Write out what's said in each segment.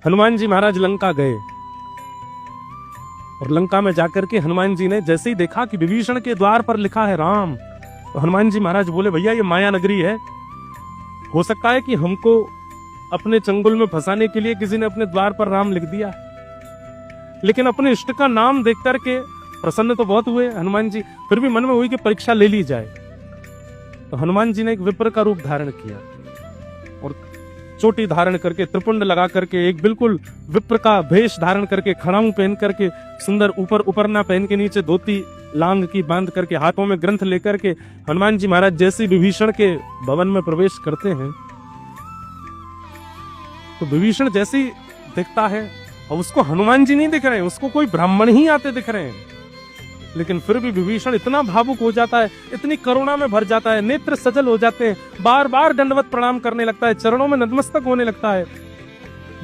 हनुमान जी महाराज लंका गए और लंका में जाकर के हनुमान जी ने जैसे ही देखा कि विभीषण के द्वार पर लिखा है राम, तो हनुमान जी महाराज बोले भैया ये माया नगरी है, हो सकता है कि हमको अपने चंगुल में फंसाने के लिए किसी ने अपने द्वार पर राम लिख दिया, लेकिन अपने इष्ट का नाम देख करके प्रसन्न तो बहुत हुए हनुमान जी, फिर भी मन में हुई कि परीक्षा ले ली जाए। तो हनुमान जी ने एक विप्र का रूप धारण किया और चोटी धारण करके, त्रिपुंड लगा करके, एक बिल्कुल विप्र का भेष धारण करके, खड़ाऊ पहन करके, सुंदर ऊपर उपरना पहन के, नीचे धोती लांग की बांध करके, हाथों में ग्रंथ लेकर के हनुमान जी महाराज जैसे विभीषण के भवन में प्रवेश करते हैं, तो विभीषण जैसे ही दिखता है, और उसको हनुमान जी नहीं दिख रहे हैं, उसको कोई ब्राह्मण ही आते दिख रहे हैं, लेकिन फिर भी विभीषण इतना भावुक हो जाता है, इतनी करुणा में भर जाता है, नेत्र सजल हो जाते हैं, बार बार दंडवत प्रणाम करने लगता है, चरणों में नतमस्तक होने लगता है,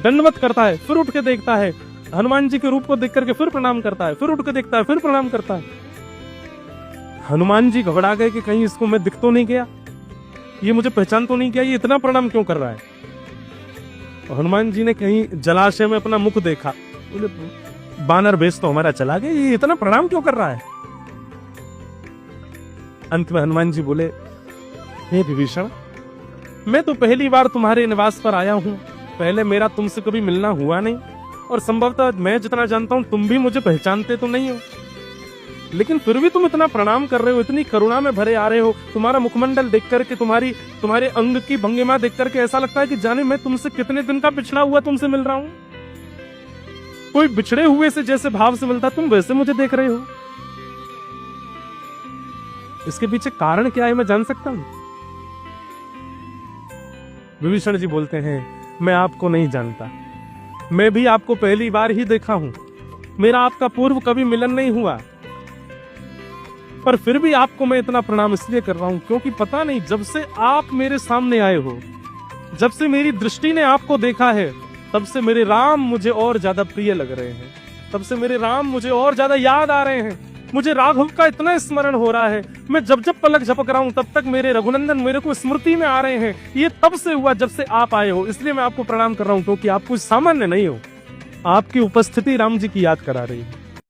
दंडवत करता है, फिर उठ के देखता है, हनुमान जी के रूप को देख करके फिर प्रणाम करता है, फिर उठ के देखता है, फिर प्रणाम करता है। हनुमान जी घबरा गए कि कहीं इसको मैं दिख तो नहीं गया, ये मुझे पहचान तो नहीं किया, ये इतना प्रणाम क्यों कर रहा है। हनुमान जी ने कहीं जलाशय में अपना मुख देखा, बोले बानर बेस तो हमारा चला गया, ये इतना प्रणाम क्यों कर रहा है। अंत में हनुमान जी बोले हे विभीषण, मैं तो पहली बार तुम्हारे निवास पर आया हूं, पहले मेरा तुमसे कभी मिलना हुआ नहीं, और संभवतः मैं जितना जानता हूं तुम भी मुझे पहचानते तो नहीं हो, लेकिन फिर भी तुम इतना प्रणाम कर रहे हो, इतनी करुणा में भरे आ रहे हो। तुम्हारा मुखमंडल देख करके, तुम्हारे अंग की भंगिमा देख करके ऐसा लगता है कि जाने मैं तुमसे कितने दिन का पिछड़ा हुआ तुमसे मिल रहा हूं। कोई बिछड़े हुए से जैसे भाव से मिलता, तुम वैसे मुझे देख रहे हो। इसके पीछे कारण क्या है मैं जान सकता हूं। विभीषण जी बोलते हैं मैं आपको नहीं जानता, मैं भी आपको पहली बार ही देखा हूं, मेरा आपका पूर्व कभी मिलन नहीं हुआ, पर फिर भी आपको मैं इतना प्रणाम इसलिए कर रहा हूं क्योंकि पता नहीं, जब से आप मेरे सामने आए हो, जब से मेरी दृष्टि ने आपको देखा है, तब से मेरे राम मुझे और ज्यादा प्रिय लग रहे हैं, तब से मेरे राम मुझे और ज्यादा याद आ रहे हैं, मुझे राघव का इतना स्मरण हो रहा है, मैं जब जब पलक झपक रहा हूं तब तक मेरे रघुनंदन मेरे को स्मृति में आ रहे हैं। ये तब से हुआ जब से आप आए हो, इसलिए मैं आपको प्रणाम कर रहा हूं, क्योंकि आप कुछ सामान्य नहीं हो, आपकी उपस्थिति राम जी की याद करा रही है।